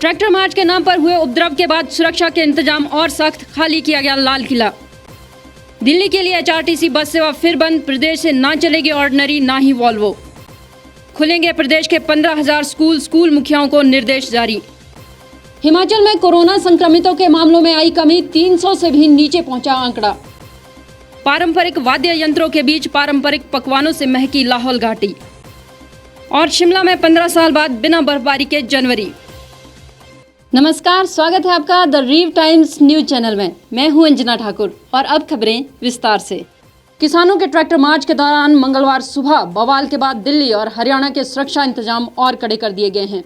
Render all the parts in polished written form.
Tractor march के नाम पर हुए उपद्रव के बाद सुरक्षा के इंतजाम और सख्त, खाली किया गया लाल किला। दिल्ली के लिए एचआरटीसी बस सेवा फिर बंद, प्रदेश से ना चलेगी ऑर्डिनरी ना ही वॉल्वो। खुलेंगे प्रदेश के 15,000 स्कूल मुखियाओं को निर्देश जारी। हिमाचल में कोरोना संक्रमितों के मामलों में आई कमी, 300 से भी नीचे पहुंचा आंकड़ा। पारंपरिक वाद्य यंत्रों के बीच पारंपरिक पकवानों से महकी लाहौल घाटी। और शिमला में 15 साल बाद बिना बर्फबारी के जनवरी। नमस्कार, स्वागत है आपका द रीव टाइम्स न्यूज चैनल में। मैं हूं अंजना ठाकुर और अब खबरें विस्तार से। किसानों के ट्रैक्टर मार्च के दौरान मंगलवार सुबह बवाल के बाद दिल्ली और हरियाणा के सुरक्षा इंतजाम और कड़े कर दिए गए हैं।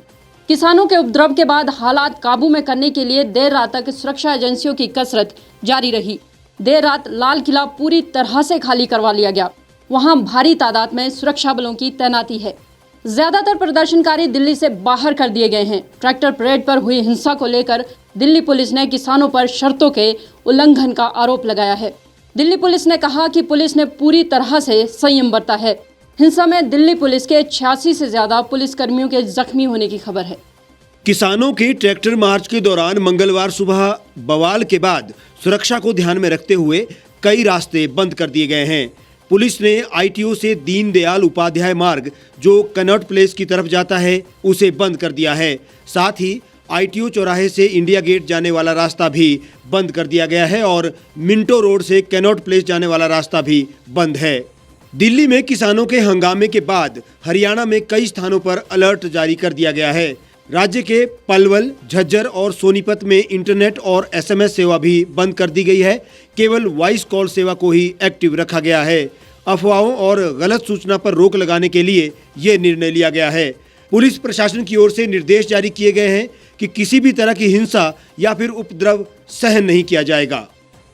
किसानों के उपद्रव के बाद हालात काबू में करने के लिए देर रात तक सुरक्षा एजेंसियों की कसरत जारी रही। देर रात लाल किला पूरी तरह से खाली करवा लिया गया। वहां भारी तादाद में सुरक्षा बलों की तैनाती है। ज्यादातर प्रदर्शनकारी दिल्ली से बाहर कर दिए गए हैं। ट्रैक्टर परेड पर हुई हिंसा को लेकर दिल्ली पुलिस ने किसानों पर शर्तों के उल्लंघन का आरोप लगाया है। दिल्ली पुलिस ने कहा कि पुलिस ने पूरी तरह से संयम बरता है। हिंसा में दिल्ली पुलिस के 86 से ज्यादा पुलिसकर्मियों के जख्मी होने की खबर है। किसानों के ट्रैक्टर मार्च के दौरान मंगलवार सुबह बवाल के बाद सुरक्षा को ध्यान में रखते हुए कई रास्ते बंद कर दिए गए हैं। पुलिस ने आईटीओ से दीनदयाल उपाध्याय मार्ग जो कनॉट प्लेस की तरफ जाता है उसे बंद कर दिया है। साथ ही आईटीओ चौराहे से इंडिया गेट जाने वाला रास्ता भी बंद कर दिया गया है और मिंटो रोड से कनॉट प्लेस जाने वाला रास्ता भी बंद है। दिल्ली में किसानों के हंगामे के बाद हरियाणा में कई स्थानों पर अलर्ट जारी कर दिया गया है। राज्य के पलवल, झज्जर और सोनीपत में इंटरनेट और एसएमएस सेवा भी बंद कर दी गई है। केवल वॉइस कॉल सेवा को ही एक्टिव रखा गया है। अफवाहों और गलत सूचना पर रोक लगाने के लिए ये निर्णय लिया गया है। पुलिस प्रशासन की ओर से निर्देश जारी किए गए हैं कि किसी भी तरह की हिंसा या फिर उपद्रव सहन नहीं किया जाएगा।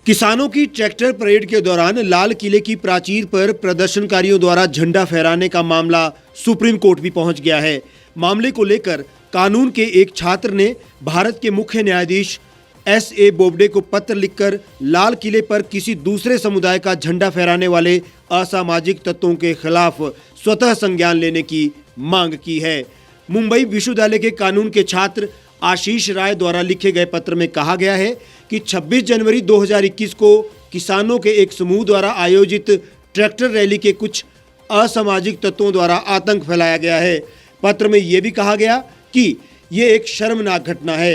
किसानों की ट्रैक्टर परेड के दौरान लाल किले की प्राचीर पर प्रदर्शनकारियों द्वारा झंडा फहराने का मामला सुप्रीम कोर्ट भी पहुंच गया है। मामले को लेकर कानून के एक छात्र ने भारत के मुख्य न्यायाधीश एस.ए. बोबडे को पत्र लिखकर लाल किले पर किसी दूसरे समुदाय का झंडा फहराने वाले असामाजिक तत्वों के खिलाफ स्वतः संज्ञान लेने की मांग की है। मुंबई विश्वविद्यालय के कानून के छात्र आशीष राय द्वारा लिखे गए पत्र में कहा गया है कि 26 जनवरी 2021 को किसानों के एक समूह द्वारा आयोजित ट्रैक्टर रैली के कुछ असामाजिक तत्वों द्वारा आतंक फैलाया गया है। पत्र में ये भी कहा गया कि ये एक शर्मनाक घटना है।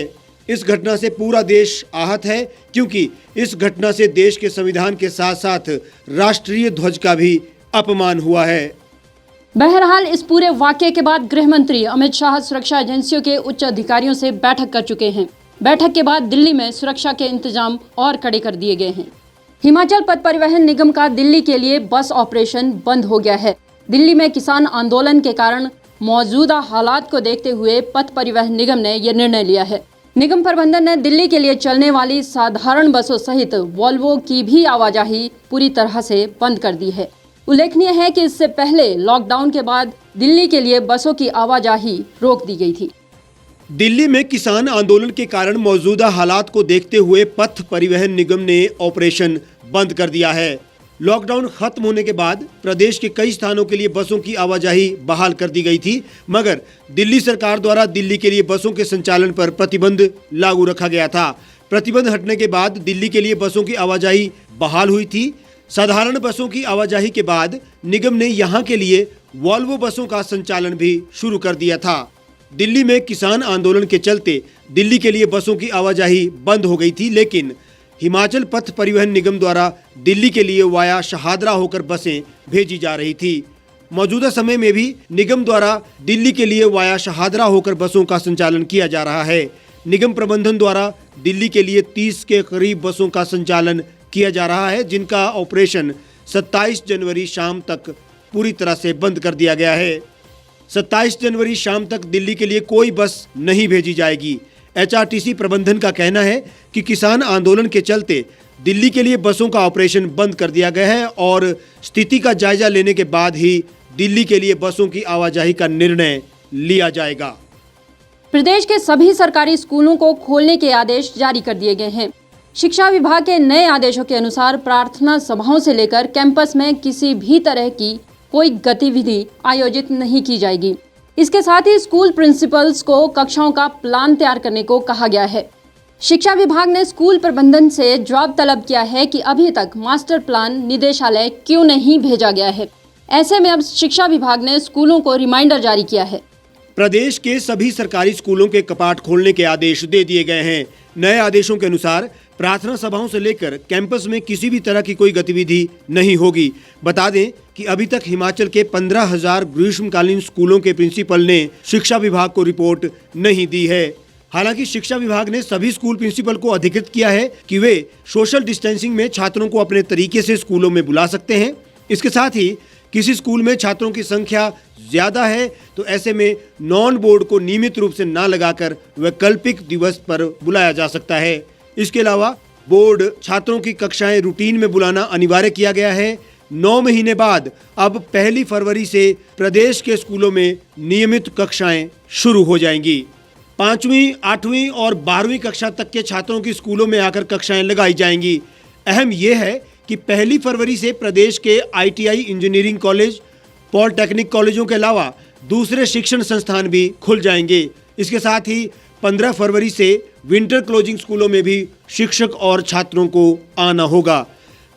इस घटना से पूरा देश आहत है क्योंकि इस घटना से देश के संविधान के साथ साथ राष्ट्रीय ध्वज का भी अपमान हुआ है। बहरहाल इस पूरे वाकये के बाद गृह मंत्री अमित शाह सुरक्षा एजेंसियों के उच्च अधिकारियों से बैठक कर चुके हैं। बैठक के बाद दिल्ली में सुरक्षा के इंतजाम और कड़े कर दिए गए हैं। हिमाचल पथ परिवहन निगम का दिल्ली के लिए बस ऑपरेशन बंद हो गया है। दिल्ली में किसान आंदोलन के कारण मौजूदा हालात को देखते हुए पथ परिवहन निगम ने यह निर्णय लिया है। निगम प्रबंधन ने दिल्ली के लिए चलने वाली साधारण बसों सहित वॉल्वो की भी आवाजाही पूरी तरह से बंद कर दी है। उल्लेखनीय है कि इससे पहले लॉकडाउन के बाद दिल्ली के लिए बसों की आवाजाही रोक दी गई थी। दिल्ली में किसान आंदोलन के कारण मौजूदा हालात को देखते हुए पथ परिवहन निगम ने ऑपरेशन बंद कर दिया है। लॉकडाउन खत्म होने के बाद प्रदेश के कई स्थानों के लिए बसों की आवाजाही बहाल कर दी गई थी, मगर दिल्ली सरकार द्वारा दिल्ली के लिए बसों के संचालन पर प्रतिबंध लागू रखा गया था। प्रतिबंध हटने के बाद दिल्ली के लिए बसों की आवाजाही बहाल हुई थी। साधारण बसों की आवाजाही के बाद निगम ने यहां के लिए वॉल्वो बसों का संचालन भी शुरू कर दिया था। दिल्ली में किसान आंदोलन के चलते दिल्ली के लिए बसों की आवाजाही बंद हो गई थी, लेकिन हिमाचल पथ परिवहन निगम द्वारा दिल्ली के लिए वाया शहादरा होकर बसें भेजी जा रही थी। मौजूदा समय में भी निगम द्वारा दिल्ली के लिए वाया शहादरा होकर बसों का संचालन किया जा रहा है। निगम प्रबंधन द्वारा दिल्ली के लिए 30 के करीब बसों का संचालन किया जा रहा है, जिनका ऑपरेशन 27 जनवरी शाम तक पूरी तरह से बंद कर दिया गया है। 27 जनवरी शाम तक दिल्ली के लिए कोई बस नहीं भेजी जाएगी। एचआरटीसी प्रबंधन का कहना है कि किसान आंदोलन के चलते दिल्ली के लिए बसों का ऑपरेशन बंद कर दिया गया है और स्थिति का जायजा लेने के बाद ही दिल्ली के लिए बसों की आवाजाही का निर्णय लिया जाएगा। प्रदेश के सभी सरकारी स्कूलों को खोलने के आदेश जारी कर दिए गए हैं। शिक्षा विभाग के नए आदेशों के अनुसार प्रार्थना सभाओं से लेकर कैंपस में किसी भी तरह की कोई गतिविधि आयोजित नहीं की जाएगी। इसके साथ ही स्कूल प्रिंसिपल्स को कक्षाओं का प्लान तैयार करने को कहा गया है। शिक्षा विभाग ने स्कूल प्रबंधन से जवाब तलब किया है कि अभी तक मास्टर प्लान निदेशालय क्यों नहीं भेजा गया है। ऐसे में अब शिक्षा विभाग ने स्कूलों को रिमाइंडर जारी किया है। प्रदेश के सभी सरकारी स्कूलों के कपाट खोलने के आदेश दे दिए गए हैं। नए आदेशों के अनुसार प्रार्थना सभाओं से लेकर कैंपस में किसी भी तरह की कोई गतिविधि नहीं होगी। बता दें कि अभी तक हिमाचल के 15,000 ग्रीष्मकालीन स्कूलों के प्रिंसिपल ने शिक्षा विभाग को रिपोर्ट नहीं दी है। हालांकि शिक्षा विभाग ने सभी स्कूल प्रिंसिपल को अधिकृत किया है कि वे सोशल डिस्टेंसिंग में छात्रों को अपने तरीके से स्कूलों में बुला सकते हैं। इसके साथ ही किसी स्कूल में छात्रों की संख्या ज्यादा है तो ऐसे में नॉन बोर्ड को नियमित रूप से ना लगाकर वैकल्पिक दिवस पर बुलाया जा सकता है। इसके अलावा बोर्ड छात्रों की कक्षाएं रूटीन में बुलाना अनिवार्य किया गया है। 9 महीने बाद अब 1 फरवरी से प्रदेश के स्कूलों में नियमित कक्षाएं शुरू हो जाएंगी। 5वीं, 8वीं और 12वीं कक्षा तक के छात्रों की स्कूलों में आकर कक्षाएं लगाई जाएंगी। अहम यह है कि 1 फरवरी से प्रदेश के ITI इंजीनियरिंग कॉलेज, पॉलिटेक्निक कॉलेजों के अलावा दूसरे शिक्षण संस्थान भी खुल जाएंगे। इसके साथ ही 15 फरवरी से विंटर क्लोजिंग स्कूलों में भी शिक्षक और छात्रों को आना होगा।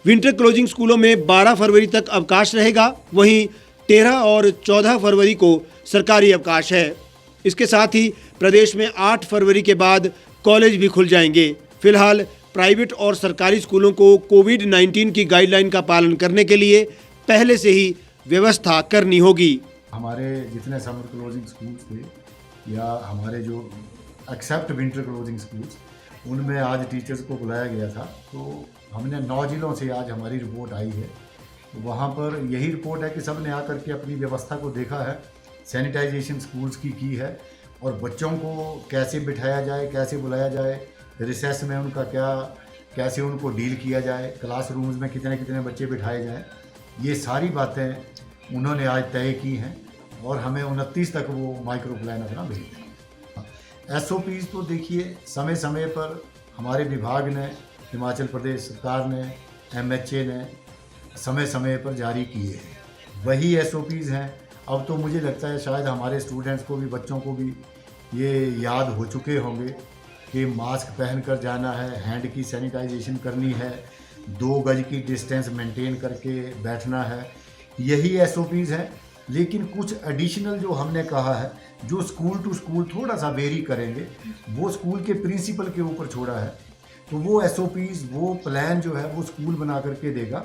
विंटर क्लोजिंग स्कूलों में 12 फरवरी तक अवकाश रहेगा, वहीं 13 और 14 फरवरी को सरकारी अवकाश है। इसके साथ ही प्रदेश में 8 फरवरी के बाद कॉलेज भी खुल जाएंगे। फिलहाल प्राइवेट और सरकारी स्कूलों को कोविड-19 की गाइडलाइन का पालन करने के लिए पहले से ही व्यवस्था करनी होगी। हमारे जितने समर क्लोजिंग स्कूल्स थे या हमारे जो एक्सेप्ट विंटर क्लोजिंग स्कूल्स, उनमें आज टीचर्स को बुलाया गया था। तो हमने 9 जिलों से आज हमारी रिपोर्ट आई है। वहाँ पर यही रिपोर्ट है कि सब ने आकर के अपनी व्यवस्था को देखा है, सैनिटाइजेशन स्कूल्स की है और बच्चों को कैसे बिठाया जाए, कैसे बुलाया जाए, रिसेस में उनका कैसे उनको डील किया जाए, क्लासरूम्स में कितने कितने बच्चे बिठाए जाएं, ये सारी बातें उन्होंने आज तय की हैं और हमें 29 तक वो माइक्रो प्लान अपना भेज देंगे। SOPs तो देखिए समय समय पर हमारे विभाग ने, हिमाचल प्रदेश सरकार ने, MHA ने समय समय पर जारी किए हैं। वही SOPs हैं। अब तो मुझे लगता है शायद हमारे स्टूडेंट्स को भी, बच्चों को भी ये याद हो चुके होंगे कि मास्क पहन कर जाना है, हैंड की सैनिटाइजेशन करनी है, 2 गज की डिस्टेंस मेंटेन करके बैठना है। यही SOPs हैं। लेकिन कुछ एडिशनल जो हमने कहा है, जो स्कूल टू स्कूल थोड़ा सा वेरी करेंगे, वो स्कूल के प्रिंसिपल के ऊपर छोड़ा है। तो वो SOPs, वो प्लान जो है वो स्कूल बना करके देगा।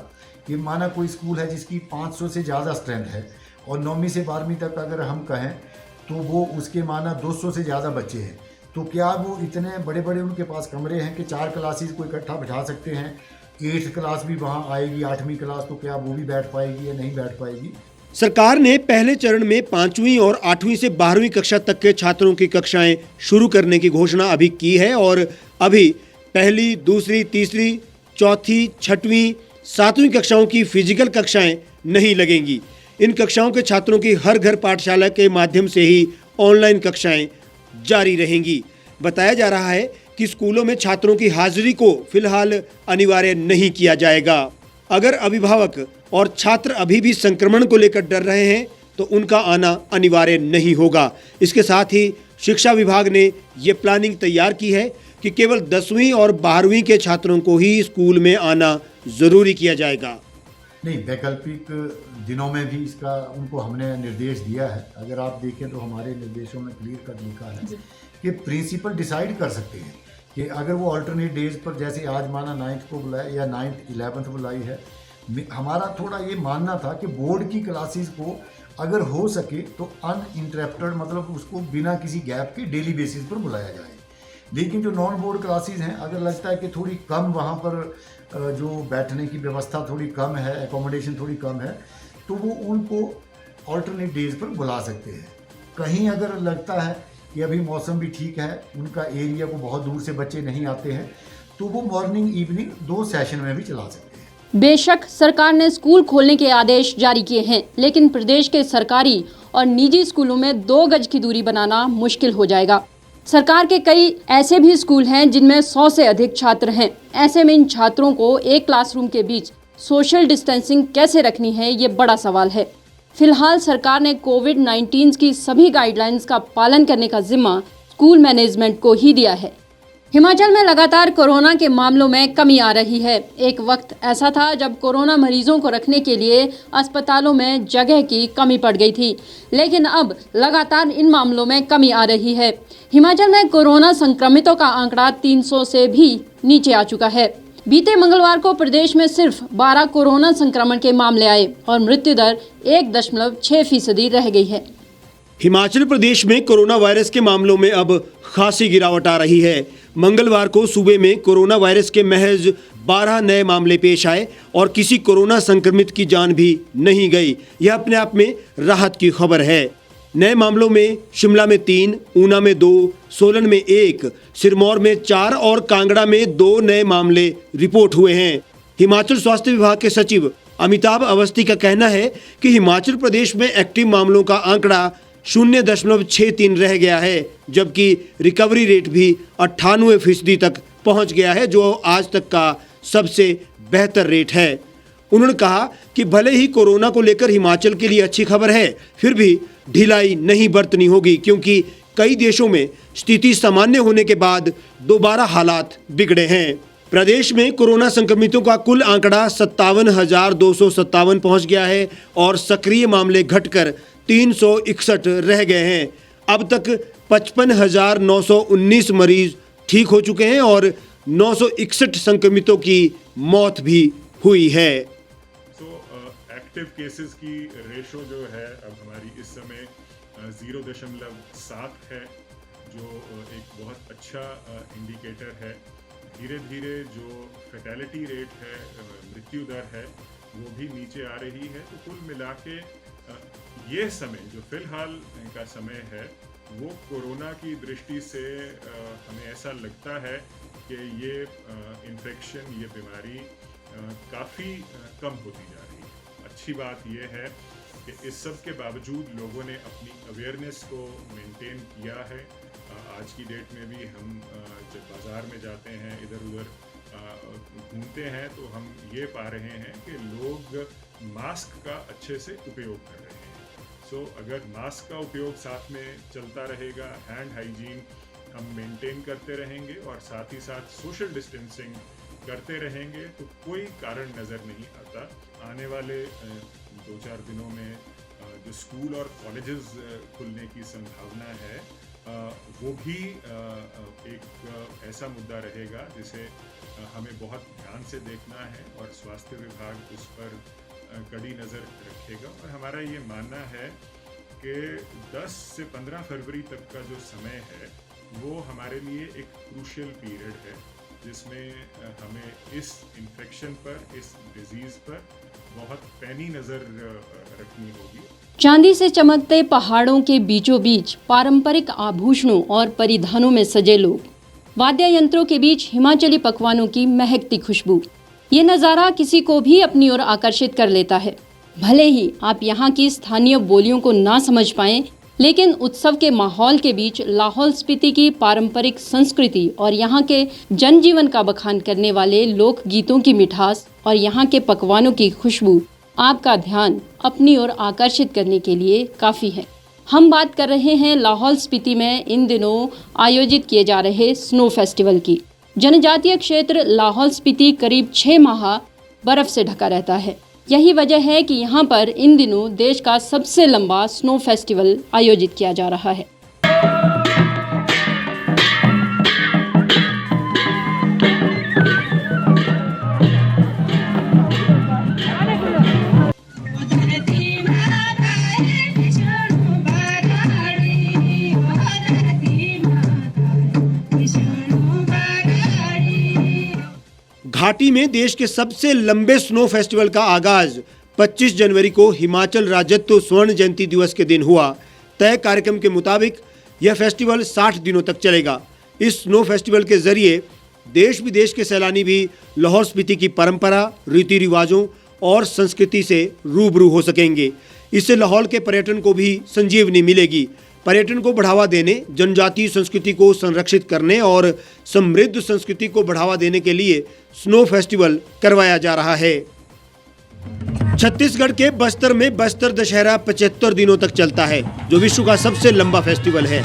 कि माना कोई स्कूल है जिसकी 500 से ज़्यादा स्ट्रेंथ है और 9वीं से 12वीं तक अगर हम कहें तो वो उसके माना 200 से ज़्यादा बच्चे हैं, तो क्या वो इतने बड़े बड़े उनके पास कमरे हैं कि 4 क्लासेस को इकट्ठा बिठा सकते हैं? 8th क्लास भी वहाँ आएगी, 8वीं क्लास, तो क्या वो भी बैठ पाएगी या नहीं बैठ पाएगी? सरकार ने पहले चरण में 5वीं और 8वीं से 12वीं कक्षा तक के छात्रों की कक्षाएं शुरू करने की घोषणा अभी की है और अभी 1ली, 2री, 3री, 4थी, 6वीं, 7वीं कक्षाओं की फिजिकल कक्षाएं नहीं लगेंगी। इन कक्षाओं के छात्रों की हर घर पाठशाला के माध्यम से ही ऑनलाइन कक्षाएं जारी रहेंगी। बताया जा रहा है कि स्कूलों में छात्रों की हाजिरी को फिलहाल अनिवार्य नहीं किया जाएगा। अगर अभिभावक और छात्र अभी भी संक्रमण को लेकर डर रहे हैं तो उनका आना अनिवार्य नहीं होगा। इसके साथ ही शिक्षा विभाग ने ये प्लानिंग तैयार की है कि केवल 10वीं और 12वीं के छात्रों को ही स्कूल में आना जरूरी किया जाएगा। नहीं, वैकल्पिक दिनों में भी इसका उनको हमने निर्देश दिया है। अगर आप देखें तो हमारे निर्देशों में क्लियर कट लिखा है कि प्रिंसिपल डिसाइड कर सकते हैं कि अगर वो अल्टरनेट डेज पर, जैसे आज माना 9th को बुलाया या 9th 11th बुलाई है, हमारा थोड़ा ये मानना था कि बोर्ड की क्लासेस को अगर हो सके तो अनइंटरप्टेड, मतलब उसको बिना किसी गैप के डेली बेसिस पर बुलाया जाए। लेकिन जो नॉन बोर्ड क्लासेस हैं, अगर लगता है कि थोड़ी कम वहाँ पर जो बैठने की व्यवस्था थोड़ी कम है, एकोमोडेशन थोड़ी कम है, तो वो उनको ऑल्टरनेट डेज पर बुला सकते हैं। कहीं अगर लगता है कि अभी मौसम भी ठीक है, उनका एरिया को बहुत दूर से बच्चे नहीं आते हैं, तो वो मॉर्निंग इवनिंग 2 सेशन में भी चला सकते हैं। बेशक सरकार ने स्कूल खोलने के आदेश जारी किए हैं, लेकिन प्रदेश के सरकारी और निजी स्कूलों में 2 गज की दूरी बनाना मुश्किल हो जाएगा। सरकार के कई ऐसे भी स्कूल हैं जिनमें 100 से अधिक छात्र हैं। ऐसे में इन छात्रों को एक क्लासरूम के बीच सोशल डिस्टेंसिंग कैसे रखनी है, ये बड़ा सवाल है। फिलहाल सरकार ने कोविड-19 की सभी गाइडलाइंस का पालन करने का जिम्मा स्कूल मैनेजमेंट को ही दिया है। हिमाचल में लगातार कोरोना के मामलों में कमी आ रही है। एक वक्त ऐसा था जब कोरोना मरीजों को रखने के लिए अस्पतालों में जगह की कमी पड़ गई थी, लेकिन अब लगातार इन मामलों में कमी आ रही है। हिमाचल में कोरोना संक्रमितों का आंकड़ा 300 से भी नीचे आ चुका है। बीते मंगलवार को प्रदेश में सिर्फ 12 कोरोना संक्रमण के मामले आए और मृत्यु दर 1.6% रह गई है। हिमाचल प्रदेश में कोरोना वायरस के मामलों में अब खासी गिरावट आ रही है। मंगलवार को सूबे में कोरोना वायरस के महज 12 नए मामले पेश आए और किसी कोरोना संक्रमित की जान भी नहीं गई। यह अपने आप में राहत की खबर है। नए मामलों में शिमला में 3, ऊना में 2, सोलन में 1, सिरमौर में 4 और कांगड़ा में 2 नए मामले रिपोर्ट हुए हैं। हिमाचल स्वास्थ्य विभाग के सचिव अमिताभ अवस्थी का कहना है कि हिमाचल प्रदेश में एक्टिव मामलों का आंकड़ा 0.63 रह गया है, जबकि रिकवरी रेट भी 98% तक पहुंच गया है, जो आज तक का सबसे बेहतर रेट है। उन्होंने कहा कि भले ही कोरोना को लेकर हिमाचल के लिए अच्छी खबर है, फिर भी ढिलाई नहीं बरतनी होगी, क्योंकि कई देशों में स्थिति सामान्य होने के बाद दोबारा हालात बिगड़े हैं। प्रदेश में कोरोना संक्रमितों का कुल आंकड़ा 57,257 पहुंच गया है और सक्रिय मामले घटकर 361 रह गए हैं। अब तक 55,919 मरीज ठीक हो चुके हैं और 961 संक्रमितों की मौत भी हुई है। एक्टिव केसेस की रेशो जो है अब हमारी इस समय 0.7 है, जो एक बहुत अच्छा इंडिकेटर है। धीरे धीरे जो फैटेलिटी रेट है, मृत्यु दर है, वो भी नीचे आ रही है। तो कुल मिला के ये समय जो फिलहाल का समय है, वो कोरोना की दृष्टि से हमें ऐसा लगता है कि ये इन्फेक्शन, ये बीमारी काफ़ी कम होती जा रही है। अच्छी बात ये है कि इस सब के बावजूद लोगों ने अपनी अवेयरनेस को मेंटेन किया है। आज की डेट में भी हम जब बाज़ार में जाते हैं, इधर उधर घूमते हैं, तो हम ये पा रहे हैं कि लोग मास्क का अच्छे से उपयोग कर रहे हैं। अगर मास्क का उपयोग साथ में चलता रहेगा, हैंड हाइजीन हम मेंटेन करते रहेंगे और साथ ही साथ सोशल डिस्टेंसिंग करते रहेंगे, तो कोई कारण नज़र नहीं आता। आने वाले 2-4 दिनों में जो स्कूल और कॉलेजेस खुलने की संभावना है, वो भी एक ऐसा मुद्दा रहेगा जिसे हमें बहुत ध्यान से देखना है और स्वास्थ्य विभाग उस पर कड़ी नज़र रखेगा। और हमारा ये मानना है कि 10 से 15 फरवरी तक का जो समय है, वो हमारे लिए एक क्रूशियल पीरियड है, जिसमें हमें इस इन्फेक्शन पर, इस डिजीज़ पर बहुत पैनी नज़र रखनी होगी। चांदी से चमकते पहाड़ों के बीचों बीच पारंपरिक आभूषणों और परिधानों में सजे लोग, वाद्य यंत्रों के बीच हिमाचली पकवानों की महकती खुशबू, ये नज़ारा किसी को भी अपनी ओर आकर्षित कर लेता है। भले ही आप यहाँ की स्थानीय बोलियों को ना समझ पाएं, लेकिन उत्सव के माहौल के बीच लाहौल स्पीति की पारंपरिक संस्कृति और यहाँ के जनजीवन का बखान करने वाले लोक गीतों की मिठास और यहाँ के पकवानों की खुशबू आपका ध्यान अपनी ओर आकर्षित करने के लिए काफ़ी है। हम बात कर रहे हैं लाहौल स्पीति में इन दिनों आयोजित किए जा रहे स्नो फेस्टिवल की। जनजातीय क्षेत्र लाहौल स्पीति करीब 6 माह बर्फ से ढका रहता है। यही वजह है कि यहाँ पर इन दिनों देश का सबसे लंबा स्नो फेस्टिवल आयोजित किया जा रहा है। घाटी में देश के सबसे लंबे स्नो फेस्टिवल का आगाज 25 जनवरी को हिमाचल राज्यत्व स्वर्ण जयंती दिवस के दिन हुआ। तय कार्यक्रम के मुताबिक यह फेस्टिवल 60 दिनों तक चलेगा। इस स्नो फेस्टिवल के जरिए देश विदेश के सैलानी भी लाहौल स्पीति की परंपरा, रीति रिवाजों और संस्कृति से रूबरू हो सकेंगे। इससे लाहौल के पर्यटन को भी संजीवनी मिलेगी। पर्यटन को बढ़ावा देने, जनजातीय संस्कृति को संरक्षित करने और समृद्ध संस्कृति को बढ़ावा देने के लिए स्नो फेस्टिवल करवाया जा रहा है। छत्तीसगढ़ के बस्तर में बस्तर दशहरा 75 दिनों तक चलता है, जो विश्व का सबसे लंबा फेस्टिवल है।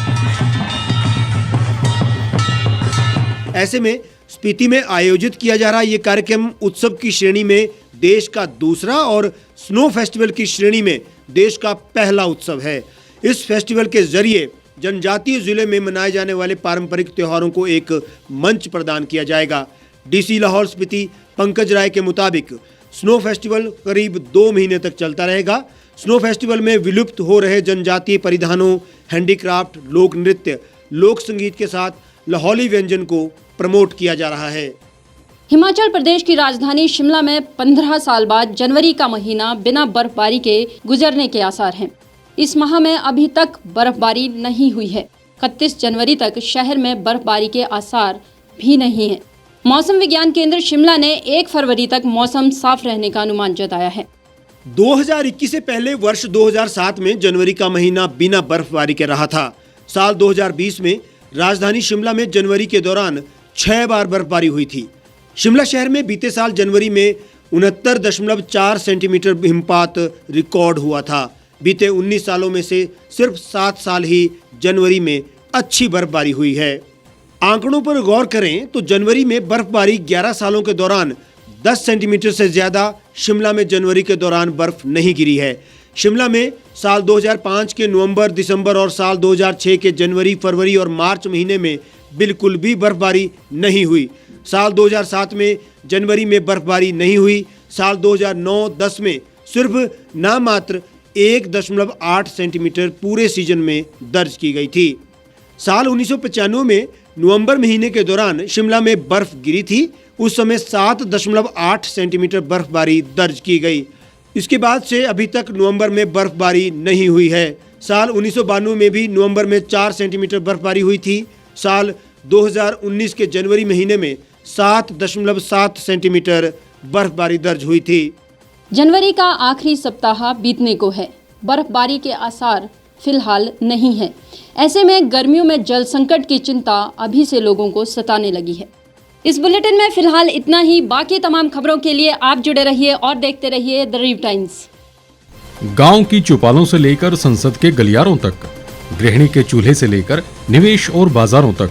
ऐसे में स्पीति में आयोजित किया जा रहा ये कार्यक्रम उत्सव की श्रेणी में देश का दूसरा और स्नो फेस्टिवल की श्रेणी में देश का पहला उत्सव है। इस फेस्टिवल के जरिए जनजातीय जिले में मनाए जाने वाले पारंपरिक त्योहारों को एक मंच प्रदान किया जाएगा। डीसी लाहौल स्पीति पंकज राय के मुताबिक स्नो फेस्टिवल करीब 2 महीने तक चलता रहेगा। स्नो फेस्टिवल में विलुप्त हो रहे जनजातीय परिधानों, हैंडीक्राफ्ट, लोक नृत्य, लोक संगीत के साथ लाहौली व्यंजन को प्रमोट किया जा रहा है। हिमाचल प्रदेश की राजधानी शिमला में 15 साल बाद जनवरी का महीना बिना बर्फबारी के गुजरने के आसार हैं। इस माह में अभी तक बर्फबारी नहीं हुई है। 31 जनवरी तक शहर में बर्फबारी के आसार भी नहीं है। मौसम विज्ञान केंद्र शिमला ने 1 फरवरी तक मौसम साफ रहने का अनुमान जताया है। 2021 से पहले वर्ष 2007 में जनवरी का महीना बिना बर्फबारी के रहा था। साल 2020 में राजधानी शिमला में जनवरी के दौरान 6 बार बर्फबारी हुई थी। शिमला शहर में बीते साल जनवरी में 69.4 सेंटीमीटर हिमपात रिकॉर्ड हुआ था। बीते 19 सालों में से सिर्फ 7 साल ही जनवरी में अच्छी बर्फबारी हुई है। आंकड़ों पर गौर करें तो जनवरी में बर्फबारी 11 सालों के दौरान 10 सेंटीमीटर से ज्यादा शिमला में जनवरी के दौरान बर्फ नहीं गिरी है। शिमला में साल 2005 के नवंबर, दिसंबर और साल 2006 के जनवरी, फरवरी और मार्च महीने में बिल्कुल भी बर्फबारी नहीं हुई। साल 2007 में जनवरी में बर्फबारी नहीं हुई। साल 2009-10 में सिर्फ नामात्र 1.8 सेंटीमीटर पूरे सीजन में दर्ज की गई थी। साल 1995 में नवंबर महीने के दौरान शिमला में बर्फ गिरी थी। उस समय 7.8 सेंटीमीटर बर्फबारी दर्ज की गई। इसके बाद से अभी तक नवंबर में बर्फबारी नहीं हुई है। साल 1992 में भी नवंबर में 4 सेंटीमीटर बर्फबारी हुई थी। साल 2019 के जनवरी महीने में 7.7 सेंटीमीटर बर्फबारी दर्ज हुई थी। जनवरी का आखिरी सप्ताह बीतने को है। बर्फबारी के आसार फिलहाल नहीं है। ऐसे में गर्मियों में जल संकट की चिंता अभी से लोगों को सताने लगी है। इस बुलेटिन में फिलहाल इतना ही। बाकी तमाम खबरों के लिए आप जुड़े रहिए और देखते रहिए द रीव टाइम्स। गांव की चौपालों से लेकर संसद के गलियारों तक, गृहिणी के चूल्हे से लेकर निवेश और बाजारों तक,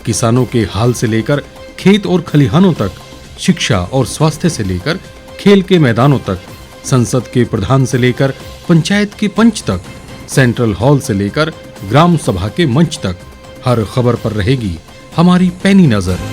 किसानों के हाल से लेकर खेत और खलिहानों तक, शिक्षा और स्वास्थ्य से लेकर खेल के मैदानों तक, संसद के प्रधान से लेकर पंचायत के पंच तक, सेंट्रल हॉल से लेकर ग्राम सभा के मंच तक, हर खबर पर रहेगी हमारी पैनी नजर।